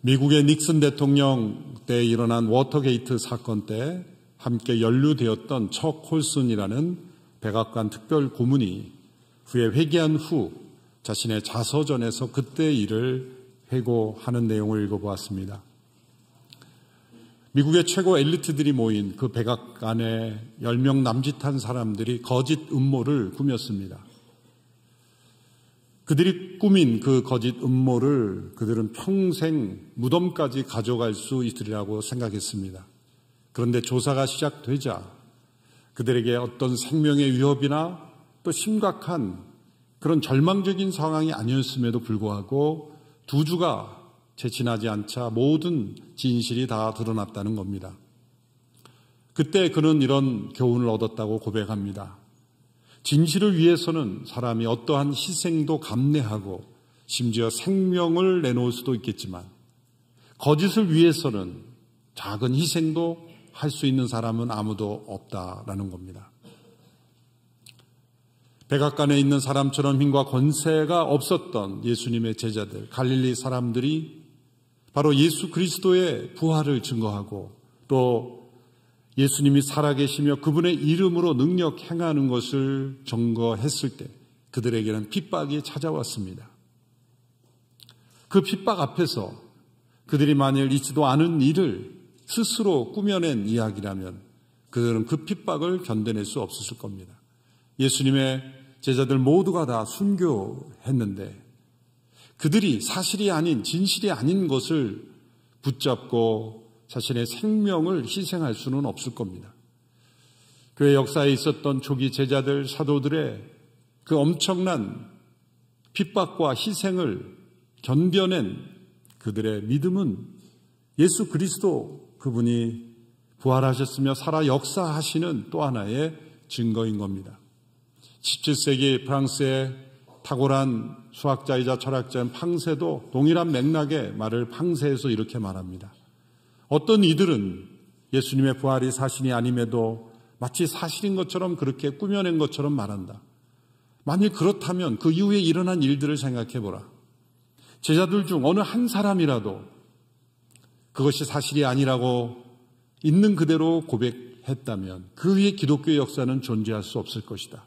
미국의 닉슨 대통령 때 일어난 워터게이트 사건 때 함께 연루되었던 척 홀슨이라는 백악관 특별 고문이 후에 회개한 후 자신의 자서전에서 그때의 일을 회고하는 내용을 읽어보았습니다. 미국의 최고 엘리트들이 모인 그 백악관에 10명 남짓한 사람들이 거짓 음모를 꾸몄습니다. 그들이 꾸민 그 거짓 음모를 그들은 평생 무덤까지 가져갈 수 있으리라고 생각했습니다. 그런데 조사가 시작되자 그들에게 어떤 생명의 위협이나 또 심각한 그런 절망적인 상황이 아니었음에도 불구하고 2주가 채 지나지 않자 모든 진실이 다 드러났다는 겁니다. 그때 그는 이런 교훈을 얻었다고 고백합니다. 진실을 위해서는 사람이 어떠한 희생도 감내하고 심지어 생명을 내놓을 수도 있겠지만 거짓을 위해서는 작은 희생도 할 수 있는 사람은 아무도 없다라는 겁니다. 백악관에 있는 사람처럼 힘과 권세가 없었던 예수님의 제자들, 갈릴리 사람들이 바로 예수 그리스도의 부활을 증거하고 또 예수님이 살아계시며 그분의 이름으로 능력 행하는 것을 증거했을 때 그들에게는 핍박이 찾아왔습니다. 그 핍박 앞에서 그들이 만일 있지도 않은 일을 스스로 꾸며낸 이야기라면 그들은 그 핍박을 견뎌낼 수 없었을 겁니다. 예수님의 제자들 모두가 다 순교했는데 그들이 사실이 아닌 진실이 아닌 것을 붙잡고 자신의 생명을 희생할 수는 없을 겁니다. 교회 역사에 있었던 초기 제자들, 사도들의 그 엄청난 핍박과 희생을 견뎌낸 그들의 믿음은 예수 그리스도 그분이 부활하셨으며 살아 역사하시는 또 하나의 증거인 겁니다. 17세기 프랑스의 탁월한 수학자이자 철학자인 팡세도 동일한 맥락의 말을 팡세에서 이렇게 말합니다. 어떤 이들은 예수님의 부활이 사실이 아님에도 마치 사실인 것처럼 그렇게 꾸며낸 것처럼 말한다. 만일 그렇다면 그 이후에 일어난 일들을 생각해보라. 제자들 중 어느 한 사람이라도 그것이 사실이 아니라고 있는 그대로 고백했다면 그 위에 기독교의 역사는 존재할 수 없을 것이다.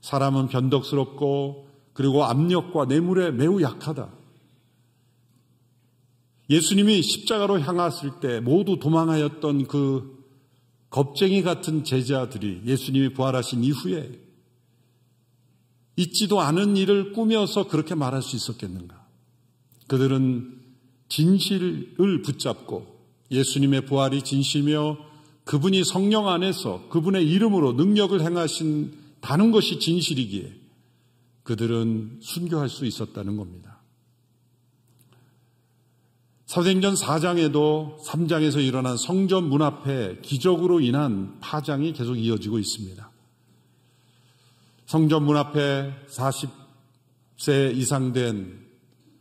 사람은 변덕스럽고 그리고 압력과 뇌물에 매우 약하다. 예수님이 십자가로 향했을 때 모두 도망하였던 그 겁쟁이 같은 제자들이 예수님이 부활하신 이후에 있지도 않은 일을 꾸며서 그렇게 말할 수 있었겠는가? 그들은 진실을 붙잡고 예수님의 부활이 진실이며 그분이 성령 안에서 그분의 이름으로 능력을 행하신다는 것이 진실이기에 그들은 순교할 수 있었다는 겁니다. 사도행전 4장에도 3장에서 일어난 성전 문 앞에 기적으로 인한 파장이 계속 이어지고 있습니다. 성전 문 앞에 40세 이상 된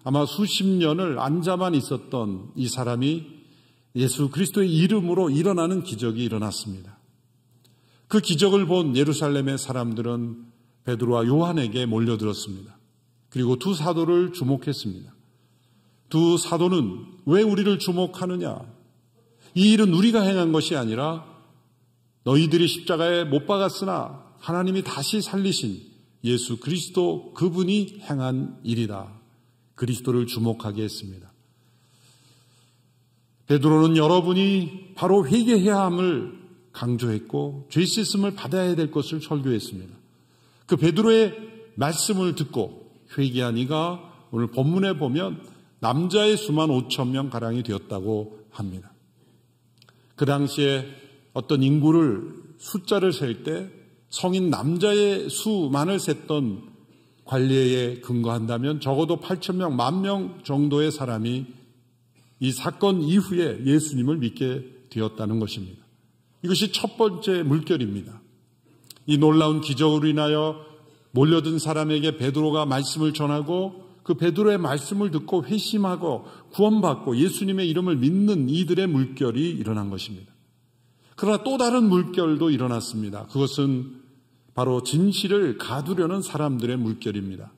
아마 수십 년을 앉아만 있었던 이 사람이 예수 그리스도의 이름으로 일어나는 기적이 일어났습니다. 그 기적을 본 예루살렘의 사람들은 베드로와 요한에게 몰려들었습니다. 그리고 두 사도를 주목했습니다. 두 사도는 왜 우리를 주목하느냐? 이 일은 우리가 행한 것이 아니라 너희들이 십자가에 못 박았으나 하나님이 다시 살리신 예수 그리스도 그분이 행한 일이다. 그리스도를 주목하게 했습니다. 베드로는 여러분이 바로 회개해야 함을 강조했고 죄 씻음을 받아야 될 것을 설교했습니다. 그 베드로의 말씀을 듣고 회개한 이가 오늘 본문에 보면 남자의 수만 5,000명 가량이 되었다고 합니다. 그 당시에 어떤 인구를 숫자를 셀 때 성인 남자의 수만을 셌던 관례에 근거한다면 적어도 8,000명, 10,000명 정도의 사람이 이 사건 이후에 예수님을 믿게 되었다는 것입니다. 이것이 첫 번째 물결입니다. 이 놀라운 기적으로 인하여 몰려든 사람에게 베드로가 말씀을 전하고 그 베드로의 말씀을 듣고 회심하고 구원받고 예수님의 이름을 믿는 이들의 물결이 일어난 것입니다. 그러나 또 다른 물결도 일어났습니다. 그것은 바로 진실을 가두려는 사람들의 물결입니다.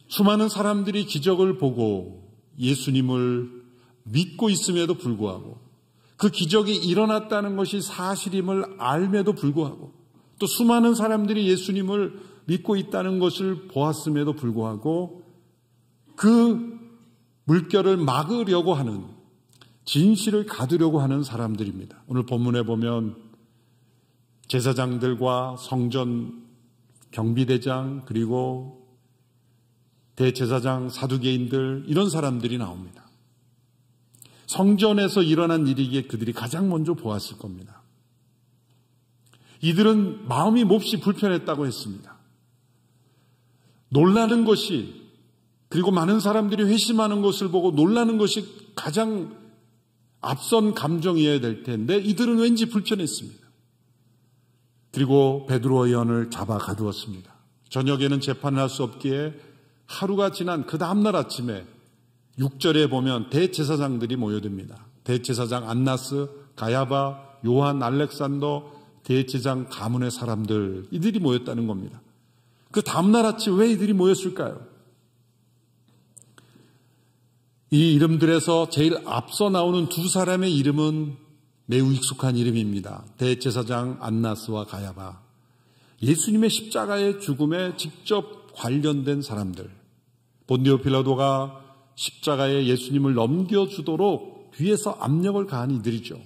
수많은 사람들이 기적을 보고 예수님을 믿고 있음에도 불구하고 그 기적이 일어났다는 것이 사실임을 알면도 불구하고 또 수많은 사람들이 예수님을 믿고 있다는 것을 보았음에도 불구하고 그 물결을 막으려고 하는, 진실을 가두려고 하는 사람들입니다. 오늘 본문에 보면 제사장들과 성전 경비대장 그리고 대제사장 사두개인들, 이런 사람들이 나옵니다. 성전에서 일어난 일이기에 그들이 가장 먼저 보았을 겁니다. 이들은 마음이 몹시 불편했다고 했습니다. 놀라는 것이, 그리고 많은 사람들이 회심하는 것을 보고 놀라는 것이 가장 앞선 감정이어야 될 텐데 이들은 왠지 불편했습니다. 그리고 베드로 의원을 잡아 가두었습니다. 저녁에는 재판을 할 수 없기에 하루가 지난 그 다음날 아침에 6절에 보면 대제사장들이 모여듭니다. 대제사장 안나스, 가야바, 요한, 알렉산더, 대제사장 가문의 사람들, 이들이 모였다는 겁니다. 그 다음날 아침 왜 이들이 모였을까요? 이 이름들에서 제일 앞서 나오는 두 사람의 이름은 매우 익숙한 이름입니다. 대제사장 안나스와 가야바. 예수님의 십자가의 죽음에 직접 관련된 사람들. 본디오 빌라도가 십자가에 예수님을 넘겨주도록 뒤에서 압력을 가한 이들이죠.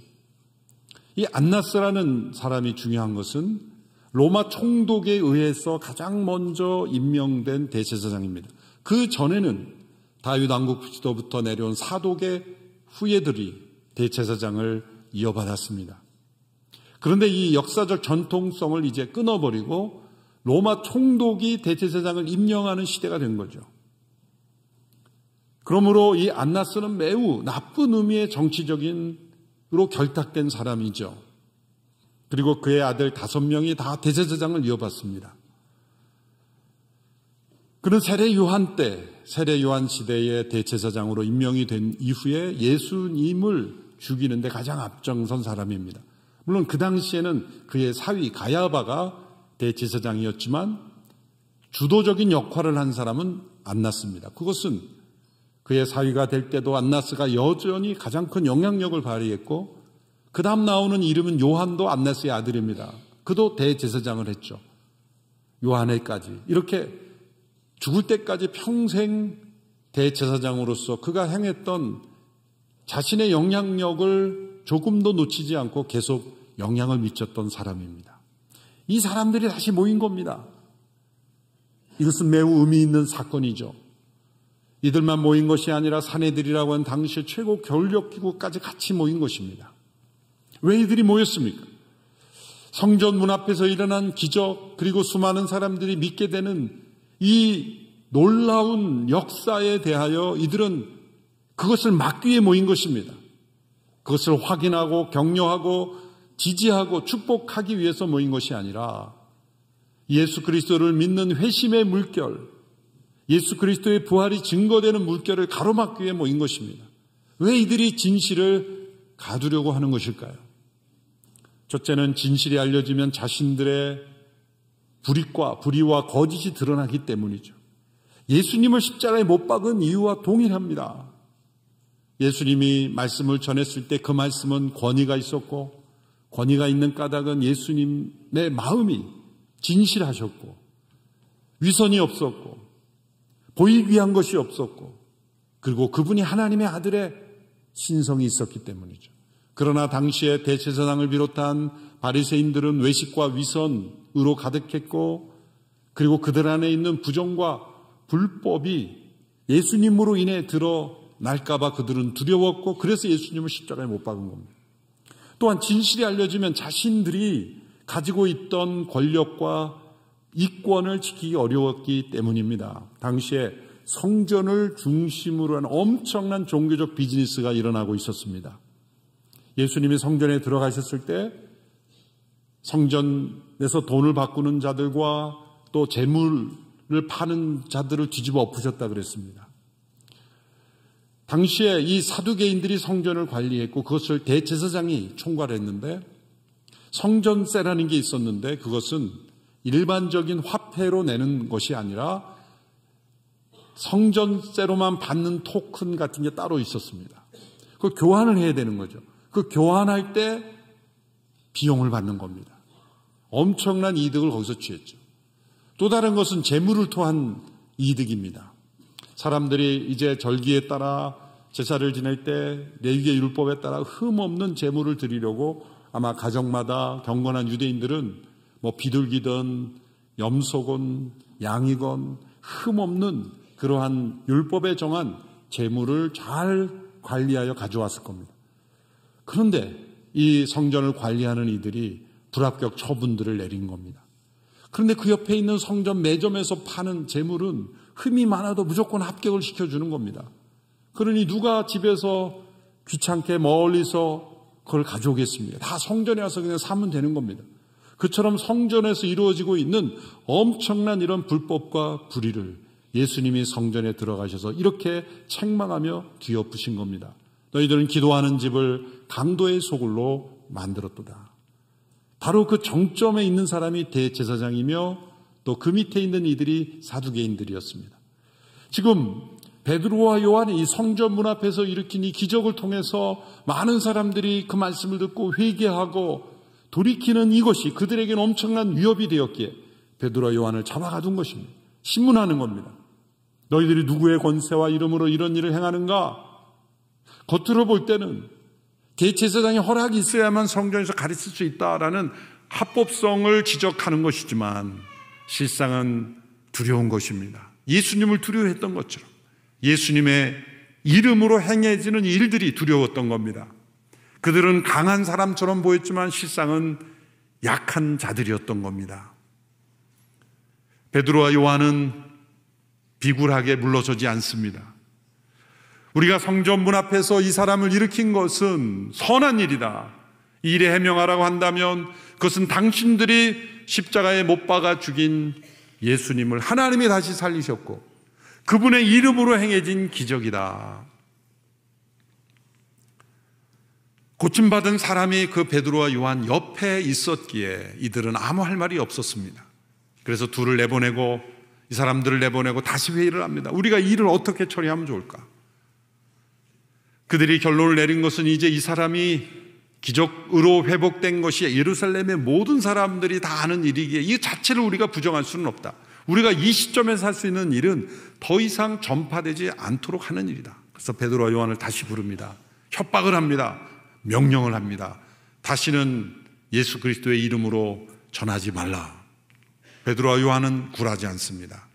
이 안나스라는 사람이 중요한 것은 로마 총독에 의해서 가장 먼저 임명된 대제사장입니다. 그 전에는 다윗 왕국 시대부터 내려온 사독의 후예들이 대제사장을 이어받았습니다. 그런데 이 역사적 전통성을 이제 끊어버리고 로마 총독이 대제사장을 임명하는 시대가 된 거죠. 그러므로 이 안나스는 매우 나쁜 의미의 정치적인으로 결탁된 사람이죠. 그리고 그의 아들 5명이 다 대제사장을 이어받습니다. 그는 세례 요한 시대의 대제사장으로 임명이 된 이후에 예수님을 죽이는데 가장 앞장선 사람입니다. 물론 그 당시에는 그의 사위 가야바가 대제사장이었지만 주도적인 역할을 한 사람은 안나스입니다. 그것은 그의 사위가 될 때도 안나스가 여전히 가장 큰 영향력을 발휘했고, 그 다음 나오는 이름은 요한도 안나스의 아들입니다. 그도 대제사장을 했죠. 요한에까지. 이렇게 죽을 때까지 평생 대제사장으로서 그가 행했던 자신의 영향력을 조금도 놓치지 않고 계속 영향을 미쳤던 사람입니다. 이 사람들이 다시 모인 겁니다. 이것은 매우 의미 있는 사건이죠. 이들만 모인 것이 아니라 사내들이라고 하는 당시의 최고 권력기구까지 같이 모인 것입니다. 왜 이들이 모였습니까? 성전 문 앞에서 일어난 기적, 그리고 수많은 사람들이 믿게 되는 이 놀라운 역사에 대하여 이들은 그것을 막기 위해 모인 것입니다. 그것을 확인하고 격려하고 지지하고 축복하기 위해서 모인 것이 아니라 예수 그리스도를 믿는 회심의 물결, 예수 그리스도의 부활이 증거되는 물결을 가로막기 위해 모인 것입니다. 왜 이들이 진실을 가두려고 하는 것일까요? 첫째는 진실이 알려지면 자신들의 불의와 거짓이 드러나기 때문이죠. 예수님을 십자가에 못 박은 이유와 동일합니다. 예수님이 말씀을 전했을 때 그 말씀은 권위가 있었고, 권위가 있는 까닭은 예수님의 마음이 진실하셨고, 위선이 없었고, 보이기 위한 것이 없었고, 그리고 그분이 하나님의 아들의 신성이 있었기 때문이죠. 그러나 당시에 대제사장을 비롯한 바리새인들은 외식과 위선으로 가득했고, 그리고 그들 안에 있는 부정과 불법이 예수님으로 인해 드러날까 봐 그들은 두려웠고, 그래서 예수님을 십자가에 못 박은 겁니다. 또한 진실이 알려지면 자신들이 가지고 있던 권력과 이권을 지키기 어려웠기 때문입니다. 당시에 성전을 중심으로 한 엄청난 종교적 비즈니스가 일어나고 있었습니다. 예수님이 성전에 들어가셨을 때 성전에서 돈을 바꾸는 자들과 또 재물을 파는 자들을 뒤집어 엎으셨다 그랬습니다. 당시에 이 사두개인들이 성전을 관리했고 그것을 대제사장이 총괄했는데, 성전세라는 게 있었는데 그것은 일반적인 화폐로 내는 것이 아니라 성전세로만 받는 토큰 같은 게 따로 있었습니다. 그 교환을 해야 되는 거죠. 그 교환할 때 비용을 받는 겁니다. 엄청난 이득을 거기서 취했죠. 또 다른 것은 재물을 통한 이득입니다. 사람들이 이제 절기에 따라 제사를 지낼 때 레위기의 율법에 따라 흠없는 재물을 드리려고 아마 가정마다 경건한 유대인들은 뭐 비둘기든 염소건 양이건 흠없는 그러한 율법에 정한 재물을 잘 관리하여 가져왔을 겁니다. 그런데 이 성전을 관리하는 이들이 불합격 처분들을 내린 겁니다. 그런데 그 옆에 있는 성전 매점에서 파는 재물은 흠이 많아도 무조건 합격을 시켜주는 겁니다. 그러니 누가 집에서 귀찮게 멀리서 그걸 가져오겠습니까? 다 성전에 와서 그냥 사면 되는 겁니다. 그처럼 성전에서 이루어지고 있는 엄청난 이런 불법과 불의를 예수님이 성전에 들어가셔서 이렇게 책망하며 뒤엎으신 겁니다. 너희들은 기도하는 집을 강도의 소굴로 만들었도다. 바로 그 정점에 있는 사람이 대제사장이며 또 그 밑에 있는 이들이 사두개인들이었습니다. 지금 베드로와 요한이 이 성전 문 앞에서 일으킨 이 기적을 통해서 많은 사람들이 그 말씀을 듣고 회개하고 돌이키는 이것이 그들에게는 엄청난 위협이 되었기에 베드로와 요한을 잡아가둔 것입니다. 신문하는 겁니다. 너희들이 누구의 권세와 이름으로 이런 일을 행하는가? 겉으로 볼 때는 대제사장의 허락이 있어야만 성전에서 가르칠 수 있다라는 합법성을 지적하는 것이지만 실상은 두려운 것입니다. 예수님을 두려워했던 것처럼 예수님의 이름으로 행해지는 일들이 두려웠던 겁니다. 그들은 강한 사람처럼 보였지만 실상은 약한 자들이었던 겁니다. 베드로와 요한은 비굴하게 물러서지 않습니다. 우리가 성전 문 앞에서 이 사람을 일으킨 것은 선한 일이다. 이 일에 해명하라고 한다면 그것은 당신들이 십자가에 못 박아 죽인 예수님을 하나님이 다시 살리셨고 그분의 이름으로 행해진 기적이다. 고침받은 사람이 그 베드로와 요한 옆에 있었기에 이들은 아무 할 말이 없었습니다. 그래서 둘을 내보내고 이 사람들을 내보내고 다시 회의를 합니다. 우리가 이 일을 어떻게 처리하면 좋을까? 그들이 결론을 내린 것은 이제 이 사람이 기적으로 회복된 것이 예루살렘의 모든 사람들이 다 아는 일이기에 이 자체를 우리가 부정할 수는 없다. 우리가 이 시점에서 할 수 있는 일은 더 이상 전파되지 않도록 하는 일이다. 그래서 베드로와 요한을 다시 부릅니다. 협박을 합니다. 명령을 합니다. 다시는 예수 그리스도의 이름으로 전하지 말라. 베드로와 요한은 굴하지 않습니다.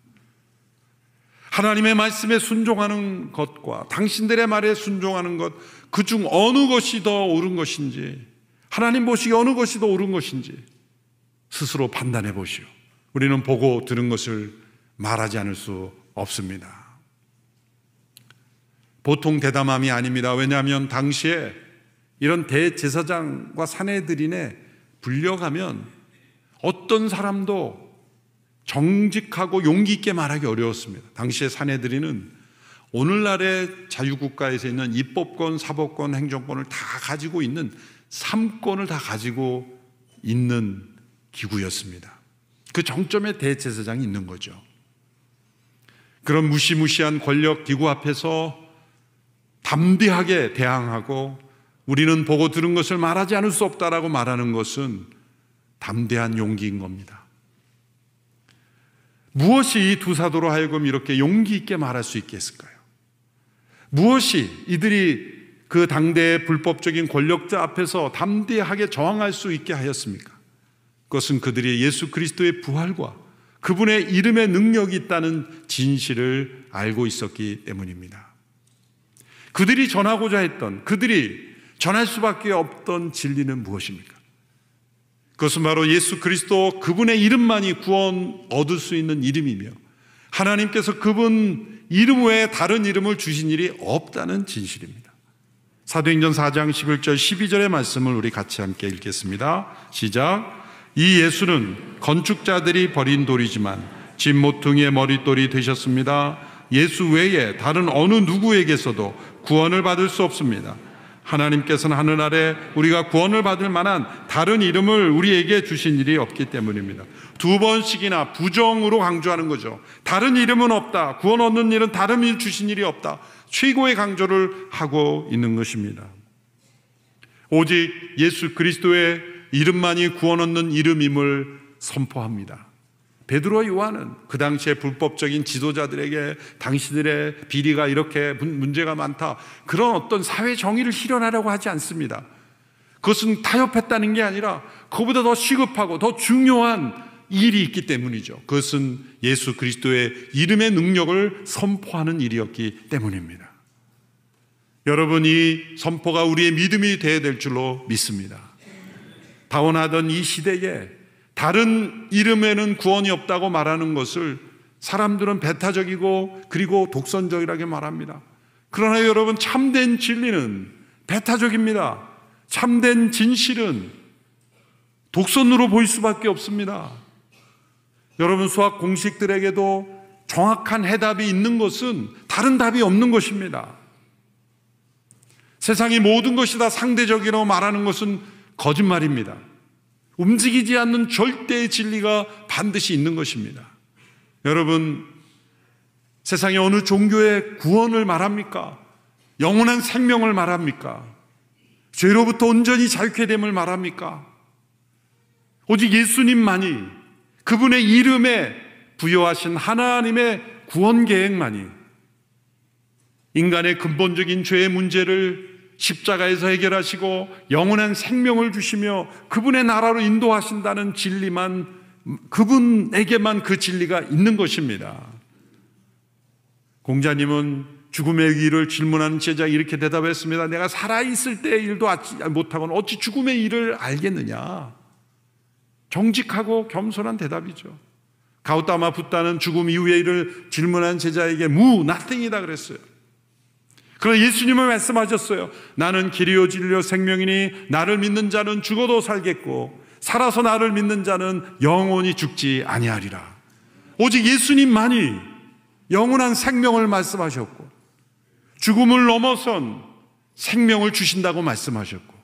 하나님의 말씀에 순종하는 것과 당신들의 말에 순종하는 것, 그중 어느 것이 더 옳은 것인지, 하나님 보시기에 어느 것이 더 옳은 것인지 스스로 판단해 보시오. 우리는 보고 들은 것을 말하지 않을 수 없습니다. 보통 대담함이 아닙니다. 왜냐하면 당시에 이런 대제사장과 산헤드린에 불려가면 어떤 사람도 정직하고 용기 있게 말하기 어려웠습니다. 당시의 산헤드린은 오늘날의 자유국가에서 있는 입법권, 사법권, 행정권을 다 가지고 있는 3권을 다 가지고 있는 기구였습니다. 그 정점에 대제사장이 있는 거죠. 그런 무시무시한 권력 기구 앞에서 담대하게 대항하고 우리는 보고 들은 것을 말하지 않을 수 없다라고 말하는 것은 담대한 용기인 겁니다. 무엇이 이 두 사도로 하여금 이렇게 용기 있게 말할 수 있게 했을까요? 무엇이 이들이 그 당대의 불법적인 권력자 앞에서 담대하게 저항할 수 있게 하였습니까? 그것은 그들이 예수 그리스도의 부활과 그분의 이름의 능력이 있다는 진실을 알고 있었기 때문입니다. 그들이 전하고자 했던, 그들이 전할 수밖에 없던 진리는 무엇입니까? 그것은 바로 예수 그리스도 그분의 이름만이 구원 얻을 수 있는 이름이며 하나님께서 그분 이름 외에 다른 이름을 주신 일이 없다는 진실입니다. 사도행전 4장 11절 12절의 말씀을 우리 같이 함께 읽겠습니다. 시작. 이 예수는 건축자들이 버린 돌이지만 집 모퉁이의 머릿돌이 되셨습니다. 예수 외에 다른 어느 누구에게서도 구원을 받을 수 없습니다. 하나님께서는 하늘 아래 우리가 구원을 받을 만한 다른 이름을 우리에게 주신 일이 없기 때문입니다. 두 번씩이나 부정으로 강조하는 거죠. 다른 이름은 없다. 구원 얻는 일은 다른 일 주신 일이 없다. 최고의 강조를 하고 있는 것입니다. 오직 예수 그리스도의 이름만이 구원 얻는 이름임을 선포합니다. 베드로와 요한은 그 당시에 불법적인 지도자들에게 당신들의 비리가 이렇게 문제가 많다, 그런 어떤 사회 정의를 실현하려고 하지 않습니다. 그것은 타협했다는 게 아니라 그보다 더 시급하고 더 중요한 일이 있기 때문이죠. 그것은 예수 그리스도의 이름의 능력을 선포하는 일이었기 때문입니다. 여러분, 이 선포가 우리의 믿음이 되어야 될 줄로 믿습니다. 다원하던 이 시대에 다른 이름에는 구원이 없다고 말하는 것을 사람들은 배타적이고 그리고 독선적이라고 말합니다. 그러나 여러분, 참된 진리는 배타적입니다. 참된 진실은 독선으로 보일 수밖에 없습니다. 여러분, 수학 공식들에게도 정확한 해답이 있는 것은 다른 답이 없는 것입니다. 세상의 모든 것이 다 상대적이라고 말하는 것은 거짓말입니다. 움직이지 않는 절대의 진리가 반드시 있는 것입니다. 여러분, 세상의 어느 종교의 구원을 말합니까? 영원한 생명을 말합니까? 죄로부터 온전히 자유케 됨을 말합니까? 오직 예수님만이, 그분의 이름에 부여하신 하나님의 구원 계획만이 인간의 근본적인 죄의 문제를 십자가에서 해결하시고 영원한 생명을 주시며 그분의 나라로 인도하신다는 진리만, 그분에게만 그 진리가 있는 것입니다. 공자님은 죽음의 일을 질문하는 제자에게 이렇게 대답했습니다. 내가 살아있을 때의 일도 알지 못하고는 어찌 죽음의 일을 알겠느냐. 정직하고 겸손한 대답이죠. 가우타마 붓다는 죽음 이후의 일을 질문한 제자에게 nothing이다 그랬어요. 그러나 예수님은 말씀하셨어요. 나는 길이요 진리요 생명이니 나를 믿는 자는 죽어도 살겠고 살아서 나를 믿는 자는 영원히 죽지 아니하리라. 오직 예수님만이 영원한 생명을 말씀하셨고 죽음을 넘어선 생명을 주신다고 말씀하셨고,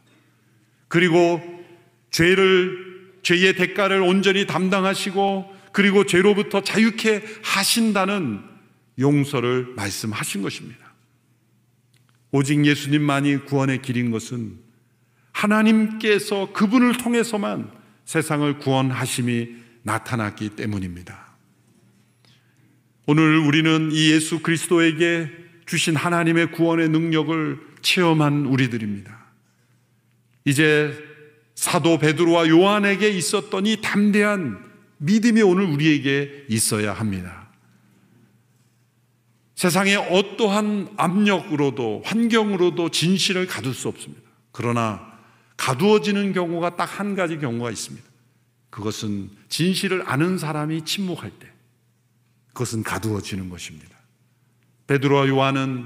그리고 죄의 대가를 온전히 담당하시고 그리고 죄로부터 자유케 하신다는 용서를 말씀하신 것입니다. 오직 예수님만이 구원의 길인 것은 하나님께서 그분을 통해서만 세상을 구원하심이 나타났기 때문입니다. 오늘 우리는 이 예수 그리스도에게 주신 하나님의 구원의 능력을 체험한 우리들입니다. 이제 사도 베드로와 요한에게 있었던 이 담대한 믿음이 오늘 우리에게 있어야 합니다. 세상의 어떠한 압력으로도 환경으로도 진실을 가둘 수 없습니다. 그러나 가두어지는 경우가 딱 한 가지 경우가 있습니다. 그것은 진실을 아는 사람이 침묵할 때, 그것은 가두어지는 것입니다. 베드로와 요한은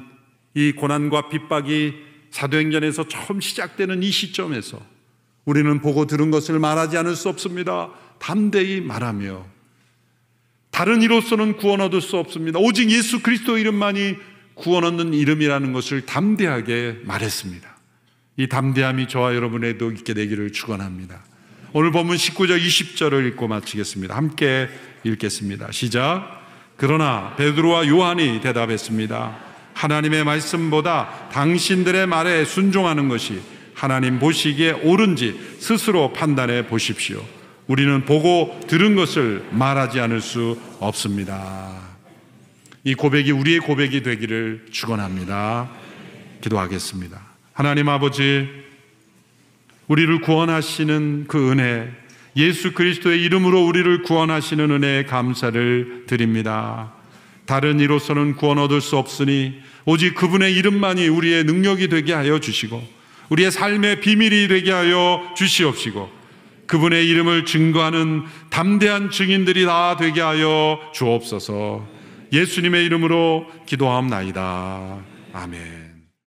이 고난과 핍박이 사도행전에서 처음 시작되는 이 시점에서 우리는 보고 들은 것을 말하지 않을 수 없습니다. 담대히 말하며 다른 이로서는 구원 얻을 수 없습니다. 오직 예수 그리스도 이름만이 구원 얻는 이름이라는 것을 담대하게 말했습니다. 이 담대함이 저와 여러분에도 있게 되기를 축원합니다. 오늘 본문 19절 20절을 읽고 마치겠습니다. 함께 읽겠습니다. 시작. 그러나 베드로와 요한이 대답했습니다. 하나님의 말씀보다 당신들의 말에 순종하는 것이 하나님 보시기에 옳은지 스스로 판단해 보십시오. 우리는 보고 들은 것을 말하지 않을 수 없습니다. 이 고백이 우리의 고백이 되기를 축원합니다. 기도하겠습니다. 하나님 아버지, 우리를 구원하시는 그 은혜, 예수 그리스도의 이름으로 우리를 구원하시는 은혜에 감사를 드립니다. 다른 이로서는 구원 얻을 수 없으니 오직 그분의 이름만이 우리의 능력이 되게 하여 주시고 우리의 삶의 비밀이 되게 하여 주시옵시고 그분의 이름을 증거하는 담대한 증인들이 다 되게 하여 주옵소서. 예수님의 이름으로 기도하옵나이다. 아멘.